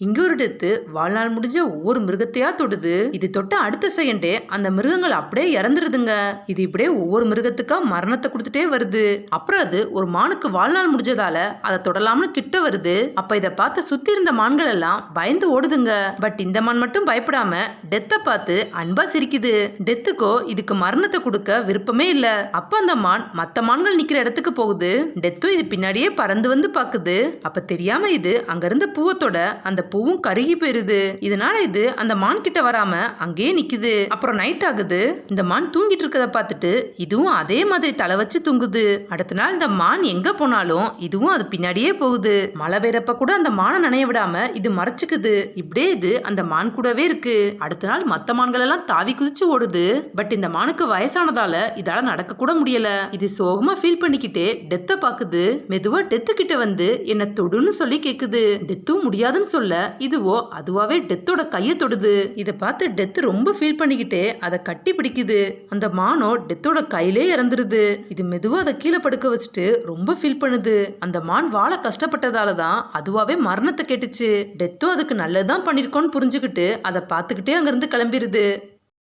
இங்க ஒரு டெத்து வாழ்நாள் முடிஞ்ச ஒவ்வொரு மிருகத்தையா தொடுது. இது தொட்ட அடுத்த செகண்டே அந்த மிருகங்கள் அப்படியே இறந்துருதுங்க. இது இப்படியே ஒவ்வொரு மிருகத்துக்கா மரணத்தை கொடுத்துட்டே வருது. அப்புறம் அது ஒரு மானுக்கு வாழ்நாள் முடிஞ்சதால அதை தொடலாம்னு கிட்ட வருது. அப்ப இதை பார்த்து சுத்தி இருந்த மான்கள் எல்லாம் பயந்து ஓடுதுங்க. பட் இந்த மான் மட்டும் பயப்படாம டெத்தை பார்த்து அன்பா சிரிக்குது. டெத்துக்கோ இதுக்கு மரணத்தை கொடுக்க விருப்பமே இல்ல. அப்ப அந்த மான் மத்த மான்கள் நிக்கிற இடத்துக்கு போகுது. டெத்தும் இது பின்னாடியே பறந்து வந்து பாக்குது. அப்ப தெரியாம இது அங்க இருந்த பூவத்தோட அந்த பூவும் கருகி போயிருது. இதனால இது அந்த மான் கிட்ட வராம அங்கேயே நிக்குது. அப்புறம் நைட் ஆகுது. இந்த மான் தூங்கிட்டு இருக்கத பார்த்துட்டு இதுவும் அதே மாதிரி தலை வச்சு தூங்குது. அடுத்த நாள் இந்த மான் எங்க போனாலும் இதுவும் அது பின்னாடியே போகுது. மழை பெய்யறப்ப கூட அந்த மானை நனைய விடாம இது மறைச்சுக்குது. இப்படியே இது அந்த மான் கூடவே இருக்கு. அடுத்த நாள் மத்த மான்கள் எல்லாம் தாவி குதிச்சு ஓடுது. பட் இந்த மானுக்கு வயசானதால இதால நடக்க கூட முடியல. இது சோகமா ஃபீல் பண்ணிக்கிட்டே டெத்தை பாக்குது. மெதுவா டெத்து கிட்ட வந்து என்ன தொடுன்னு சொல்லி கேக்குது. டெத்தும் முடியாதுன்னு சொல்ல இதுவோ அதுவாவே டெத்தோட கையை தொடுது. இதை பார்த்து டெத் ரொம்ப ஃபீல் பண்ணிக்கிட்டே அதை கட்டி பிடிக்குது. அந்த மானோ டெத்தோட கையிலே இறந்துருது. இது மெதுவா அதை கீழே படுக்க வச்சுட்டு ரொம்ப ஃபீல் பண்ணுது. அந்த மான் வாழ கஷ்டப்பட்டதால தான் அதுவாவே மரணத்தை கேட்டுச்சு. டெத்தும் அதுக்கு நல்லதுதான் பண்ணிருக்கோன்னு புரிஞ்சுக்கிட்டு அதை பார்த்துக்கிட்டே அங்கிருந்து கிளம்பிருது.